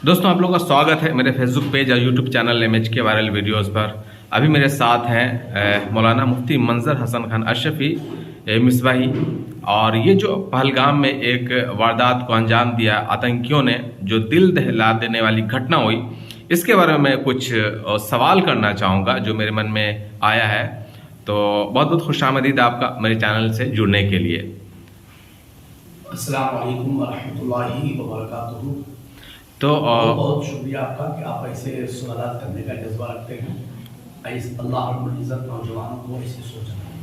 दोस्तों आप लोगों का स्वागत है मेरे फेसबुक पेज और YouTube channel MHK viral videos पर। अभी मेरे साथ हैं मौलाना मुफ्ती मंजर हसन खान अशरफी मिसबाही। और ये जो पहलगाम में एक वारदात को अंजाम दिया आतंकियों ने, जो दिल दहला देने वाली घटना हुई, इसके बारे में कुछ सवाल करना चाहूँगा जो मेरे मन में आया है। तो बहुत बहुत खुशामदीद आपका मेरे चैनल से जुड़ने के लिए। अस्सलाम वालेकुम वरहमतुल्लाहि वबरकातुहू। तो बहुत शुक्रिया आपका कि आप ऐसे सवाल करने का जज्बा रखते हैं। अल्लाह रब्बुल इज़्ज़त नौजवानों को ऐसे सोचना है।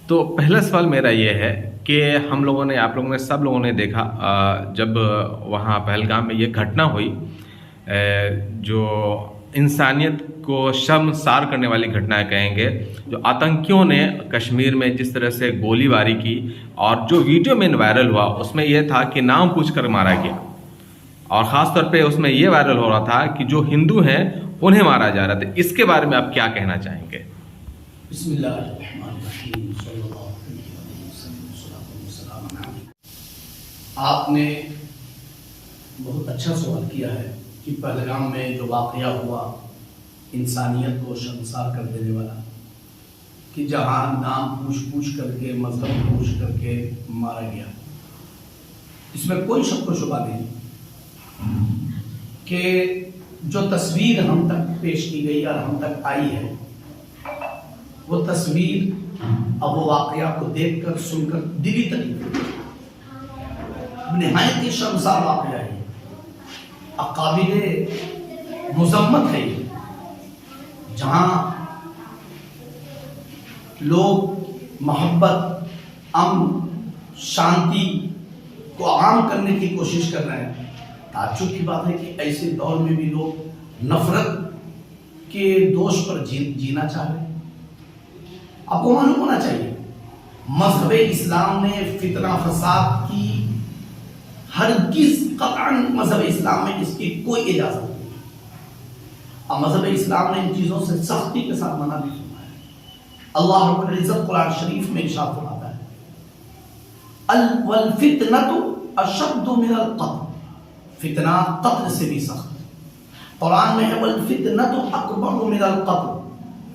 तो पहला सवाल मेरा ये है कि हम लोगों ने, आप लोगों ने, सब लोगों ने देखा जब वहाँ पहलगाम में ये घटना हुई, जो इंसानियत को शर्मसार करने वाली घटनाएं कहेंगे, जो आतंकियों ने कश्मीर में जिस तरह से गोलीबारी की, और जो वीडियो में वायरल हुआ उसमें यह था कि नाम पूछकर मारा गया, और ख़ास तौर पे उसमें ये वायरल हो रहा था कि जो हिंदू हैं उन्हें मारा जा रहा था। इसके बारे में आप क्या कहना चाहेंगे? बिस्मिल्लाहिर्रहमानिर्रहीम। आपने बहुत अच्छा सवाल किया है कि पहलगाम में जो वाक़या हुआ इंसानियत को शर्मसार कर देने वाला, कि जहाँ नाम पूछ करके, मजहब पूछ करके मारा गया, इसमें कोई शक व शुबा नहीं कि जो तस्वीर हम तक पेश की गई और हम तक आई है, वो तस्वीर अब वो वाक़या को देखकर सुनकर दिली तकलीफ, निहायत ही शर्मसार वाक़या है, काबिल मुज़म्मत है। जहाँ लोग मोहब्बत, अमन, शांति को आम करने की कोशिश कर रहे हैं। ताज्जुब की बात है कि ऐसे दौर में भी लोग नफरत के दोष पर जीना चाह रहे हैं। आपको मालूम होना चाहिए, मजहब इस्लाम ने फितना फसाद की हरगिज़ कतअन मजहब इस्लाम में इसकी कोई इजाजत नहीं। और मजहब इस्लाम ने इन चीज़ों से सख्ती के साथ मना भी फरमाया है। अल्लाह रब्बुल इज़्ज़त कुरान शरीफ में इरशाद फरमाता है, अल वल फितनतु अशद्दु मिनल क़त्ल। फितना कत्ल से भी सख्त है। कुरान में है वल फितनतु अकबरु मिनल क़त्ल,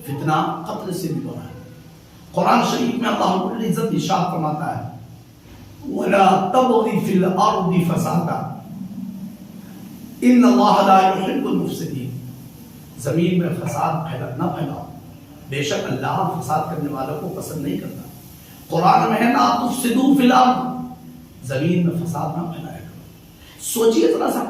फितना कत्ल से भी बड़ा है। कुरान शरीफ में अल्लाह रब्बुल इज़्ज़त इरशाद फरमाता है, वला तबगी फिल अर्दि फसादा इन्नल्लाह ला युहिब्बुल मुफ़्सिदीन। जमीन में फसाद न फैलाओ, बेशक अल्लाह फसाद करने वालों को पसंद नहीं करता। कुरान में है ला तुफ़सिदू फिल अर्द, जमीन में फसाद न फैलाया करो। सोचिए जरा सा,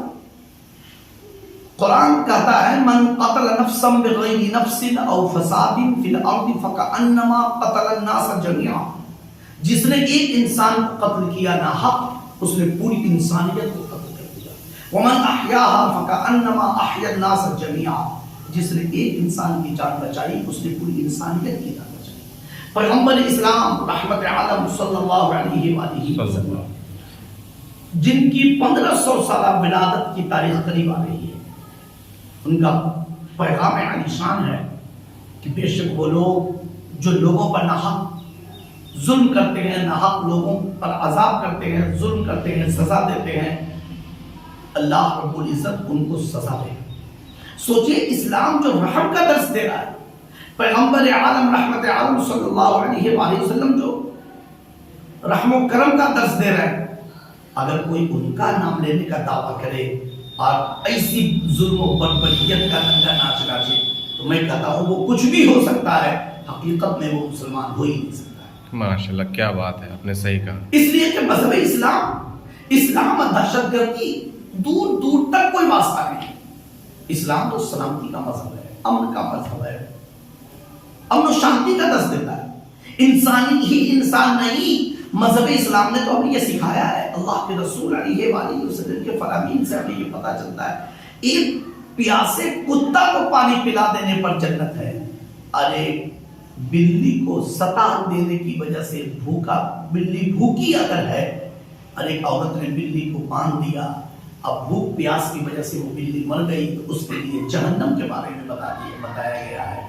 कुरान कहता है मन क़तल नफ्सन बिग़ैरि नफ्सिन औ फसादिन फिल अर्दि फ़कअन्नमा क़तल अन्नास जमीआ। जिसने एक इंसान को कत्ल किया ना हक, उसने पूरी इंसानियत को कत्ल कर दिया। वमन अहयाहा फ़कअन्नमा अहया अन्नास जमीआ। जिसने एक इंसान की जान बचाई, उसने पूरी इंसानियत की जान बचाई। पैगंबर इस्लाम रहमत आलम सल्लल्लाहु अलैहि वसल्लम, जिनकी 1500 साल विलादत की तारीख करीब आ रही है, उनका पैगाम आलीशान है कि बेशक वो लोग जो लोगों पर नाहक जुल्म करते हैं, नाहक लोगों पर अजाब करते हैं, जुल्म करते हैं, सजा देते हैं, अल्लाह रब्बुल इज़्ज़त उनको सजा देगा। सोचिए, इस्लाम जो रहम का दर्स दे रहा है, पैगंबर आलम रहमत आलम सल्लल्लाहु अलैहि वसल्लम जो रहम करम का दर्स दे रहे हैं, अगर कोई उनका नाम लेने का दावा करे और ऐसी जुल्म और बर्बरियत का नंगा नाच नाचे, तो मैं कहता हूँ वो कुछ भी हो सकता है, हकीकत में वो मुसलमान हो ही नहीं सकता। माशाल्लाह, क्या बात है, आपने सही कहा। इसलिए कि मजहब इस्लाम और दहशतगर्दी दूर दूर तक कोई वास्ता नहीं। इस्लाम तो सलामती का मजहब है, अमन का मजहब है, अमन और शांति का दर्स देता है। इंसानी ही इंसान नहीं, मजहब इस्लाम ने तो हमें ये सिखाया है। अल्लाह के रसूल अलैहि वसल्लम के फरामीन से हमें ये पता चलता है, एक प्यासे कुत्ता को पानी पिला देने पर जन्नत है। अरे बिल्ली को सता देने की वजह से बिल्ली भूखी अगर है, अरे औरत ने बिल्ली को बांध दिया, अब भूख प्यास की वजह से वो बिल्ली मर गई, तो उसके लिए जहन्नम के बारे में बताया गया है।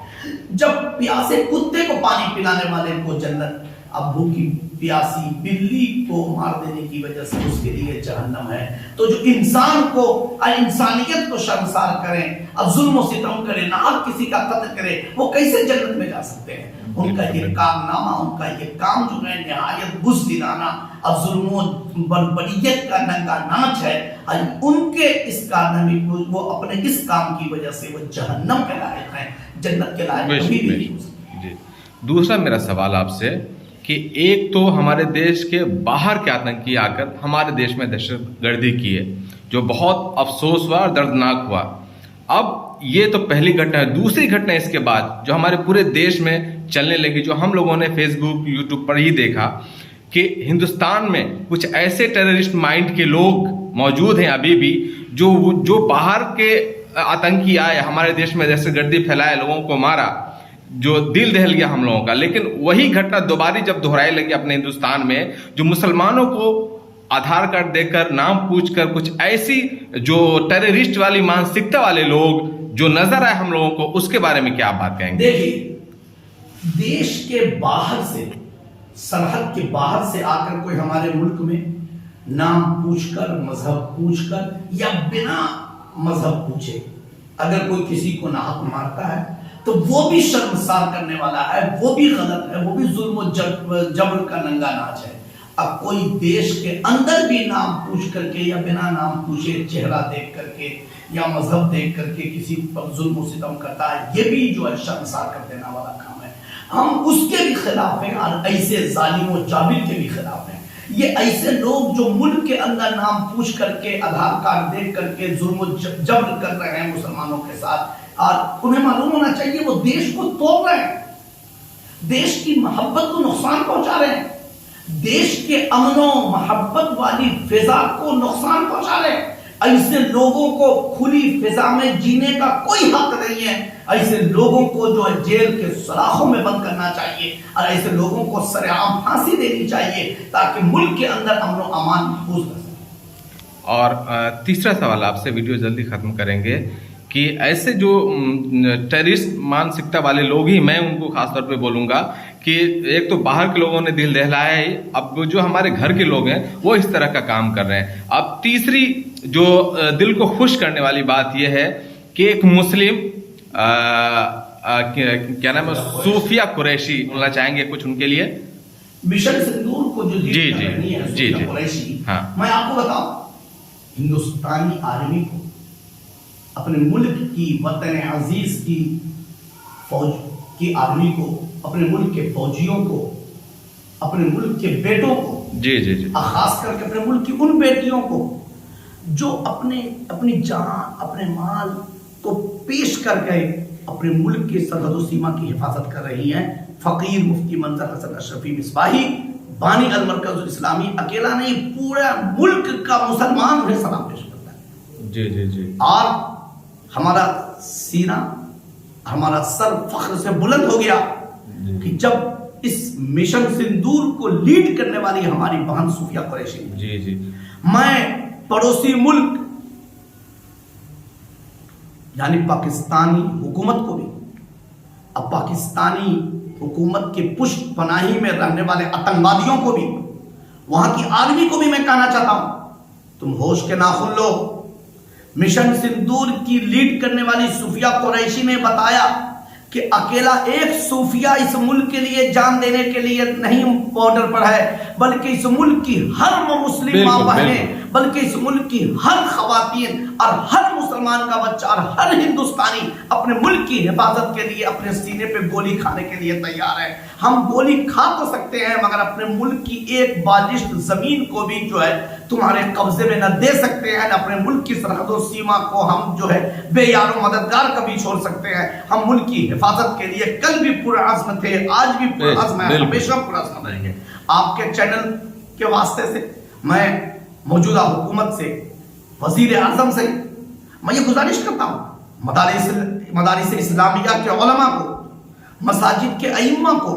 जब प्यासे कुत्ते को पानी पिलाने वाले को जन्नत, अब भूखी प्यासी बिल्ली को मार देने की वजह से उसके लिए जहन्नम है। तो जो इंसान को और इंसानियत को शर्मसार करें, अब जुल्म और सितम करें, नाहक किसी का कत्ल करें, वो कैसे जन्नत में जा सकते हैं? उनका ये कारनामा, उनका ये काम जो है निहायत बुज़दिलाना और जुल्म बर्बरियत का नंगा नाच है। और उनके इस कारनामे को, वो अपने इस काम की वजह से वो जहन्नम के लायक हैं, जन्नत के लायक कभी भी नहीं हो सकते। दूसरा मेरा सवाल आपसे कि एक तो हमारे देश के बाहर के आतंकी आकर हमारे देश में दहशतगर्दी की है, जो बहुत अफसोस हुआ और दर्दनाक हुआ। अब ये तो पहली घटना है। दूसरी घटना इसके बाद जो हमारे पूरे देश में चलने लगी, जो हम लोगों ने फेसबुक यूट्यूब पर ही देखा कि हिंदुस्तान में कुछ ऐसे टेररिस्ट माइंड के लोग मौजूद हैं अभी भी, जो बाहर के आतंकी आए, हमारे देश में दहशतगर्दी फैलाए, लोगों को मारा, जो दिल दहल गया हम लोगों का। लेकिन वही घटना दोबारा जब दोहराई लगी अपने हिंदुस्तान में, जो मुसलमानों को आधार कार्ड देकर, नाम पूछकर, कुछ ऐसी जो टेररिस्ट वाली मानसिकता वाले लोग जो नजर आए हम लोगों को, उसके बारे में क्या आप बात कहेंगे? देखिए, देश के बाहर से, सरहद के बाहर से आकर कोई हमारे मुल्क में नाम पूछकर, मजहब पूछकर या बिना मजहब पूछे अगर कोई किसी को नाहक मारता है तो वो भी शर्मसार करने वाला है, वो भी गलत है, वो भी जुल्म और जबर का नंगा नाच है। अब कोई देश के अंदर भी नाम पूछ करके या बिना नाम पूछे, चेहरा देख करके या मजहब देख करके किसी पर जुल्म और सितम करता है, ये भी जो है शर्मसार कर देने वाला काम है। हम उसके भी खिलाफ हैं और ऐसे जालिम और जाबिर के भी खिलाफ हैं। ये ऐसे लोग जो मुल्क के अंदर नाम पूछ करके, आधार कार्ड देख करके जुल्म और जबर कर रहे हैं मुसलमानों के साथ, और उन्हें मालूम होना चाहिए वो देश को तोड़ रहे हैं, देश की मोहब्बत को नुकसान पहुंचा रहे हैं, देश के अमनो मोहब्बत वाली फिजा को नुकसान पहुंचा रहे हैं। ऐसे लोगों को खुली फिजा में जीने का कोई हक नहीं है। ऐसे लोगों को जो है जेल के सलाखों में बंद करना चाहिए और ऐसे लोगों को सरेआम फांसी देनी चाहिए ताकि मुल्क के अंदर अमन और अमान महफूज रह सके। और तीसरा सवाल आपसे, वीडियो जल्दी खत्म करेंगे, कि ऐसे जो टेररिस्ट मानसिकता वाले लोग ही, मैं उनको खास तौर पे बोलूंगा कि एक तो बाहर के लोगों ने दिल दहलाया है, अब जो हमारे घर के लोग हैं वो इस तरह का काम कर रहे हैं। अब तीसरी जो दिल को खुश करने वाली बात यह है कि एक मुस्लिम क्या नाम है, सूफिया कुरैशी, बोलना चाहेंगे कुछ उनके लिए? मिशन सिंदूर को जो जी कुरैशी, हाँ, मैं आपको बताऊं, हिंदुस्तानी आर्मी को, अपने मुल्क की, वतन अजीज की फौज की आर्मी को, अपने मुल्क के फौजियों को, अपने मुल्क के बेटों को, जी, खास करके अपने मुल्क की उन बेटियों को जो अपनी जान, अपने माल को पेश कर गए, अपने मुल्क की सरहद सीमा की हिफाजत कर रही हैं। फकीर मुफ्ती मंजर हसन अशरफी मिसबाही, बानी अल मरकज़ुल इस्लामी, अकेला नहीं, पूरा मुल्क का मुसलमान उन्हें सलाम पेश करता है। जी। और हमारा सीना, हमारा सर फख्र से बुलंद हो गया कि जब इस मिशन सिंदूर को लीड करने वाली हमारी बहन सूफिया कुरैशी, जी, मैं पड़ोसी मुल्क यानी पाकिस्तानी हुकूमत को भी, अब पाकिस्तानी हुकूमत के पुष्ट पनाही में रहने वाले आतंकवादियों को भी, वहां की आर्मी को भी मैं कहना चाहता हूं, तुम होश के नाखुन लो। मिशन सिंदूर की लीड करने वाली सूफिया कुरैशी ने बताया कि अकेला एक सूफिया इस मुल्क के लिए जान देने के लिए नहीं बॉर्डर पर है, बल्कि इस मुल्क की हर मुस्लिम माँ बहनें, बल्कि इस मुल्क की हर खवातीन और हर मुसलमान का बच्चा और हर हिंदुस्तानी अपने मुल्क की हिफाजत के लिए अपने सीने पे गोली खाने के लिए तैयार है। हम गोली खा तो सकते हैं मगर अपने मुल्क की एक बालिश्त जमीन को भी जो है तुम्हारे कब्जे में न दे सकते हैं, न अपने मुल्क की सरहदों सीमा को हम जो है बेयारो मददगार कभी छोड़ सकते हैं। हम मुल्क की हिफाजत के लिए कल भी पुरअज़्म थे, आज भी पुरअज़्म है, हमेशा पुरअज़्म रहेंगे। आपके चैनल के वास्ते से मैं मौजूदा हुकूमत से, वज़ीर आज़म से मैं ये गुजारिश करता हूँ, मदारिस इस्लामिया के उलमा को, मसाजिद के अइम्मा को,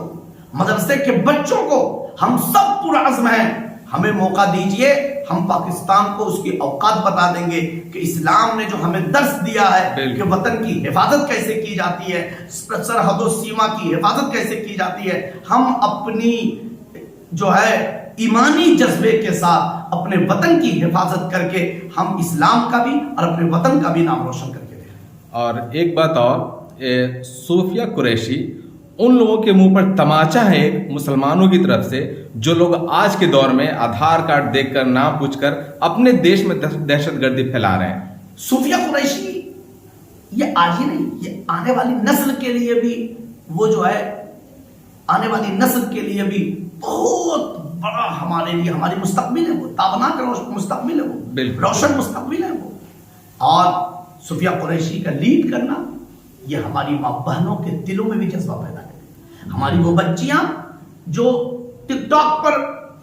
मदरसे के बच्चों को, हम सब पुरअज़्म हैं, हमें मौका दीजिए, हम पाकिस्तान को उसकी औकात बता देंगे कि इस्लाम ने जो हमें दर्स दिया है कि वतन की हिफाजत कैसे की जाती है, सरहदों सीमा की हिफाजत कैसे की जाती है, हम अपनी جو ہے ایمانی جذبے کے ساتھ اپنے وطن کی حفاظت کر کے ہم اسلام کا بھی اور اپنے وطن کا بھی نام روشن کر کے دیں. اور ایک بات اور، صوفیہ قریشی ان لوگوں کے منہ پر تماچا ہے ایک مسلمانوں کی طرف سے، جو لوگ آج کے دور میں آدھار کارڈ دیکھ کر نام پوچھ کر اپنے دیش میں دہشت گردی پھیلا رہے ہیں. صوفیہ قریشی یہ آج ہی نہیں، یہ آنے والی نسل کے لیے بھی، وہ جو ہے آنے والی نسل کے لیے بھی بہت بڑا ہمارے لیے، ہماری مستقبل ہے، وہ تابناک مستقبل ہے، وہ روشن مستقبل ہے وہ. اور صوفیہ قریشی کا لیڈ کرنا یہ ہماری ماں بہنوں کے دلوں میں بھی جذبہ پیدا کرے. ہماری وہ بچیاں جو ٹک ٹاک پر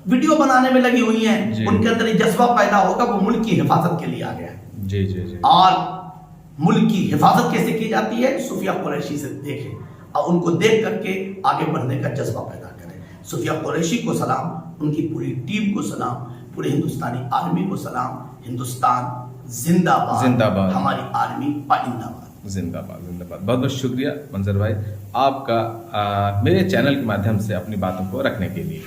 ویڈیو بنانے میں لگی ہوئی ہیں، ان کے اندر یہ جذبہ پیدا ہوگا، وہ ملک کی حفاظت کے لیے آ گیا ہے. جی جی جی. اور ملک کی حفاظت کیسے کی جاتی ہے؟ صوفیہ قریشی سے دیکھیں اور ان کو دیکھ کر کے آگے بڑھنے کا جذبہ پیدا کریں. صوفیہ قریشی کو سلام، ان کی پوری ٹیم کو سلام، پورے ہندوستانی آرمی کو سلام. ہندوستان زندہ باد، زندہ باد، ہماری آرمی پائندہ باد. زندہ باد، زندہ باد. بہت بہت شکریہ منظر بھائی آپ کا میرے چینل کے مادھیم سے اپنی باتوں کو رکھنے کے لیے.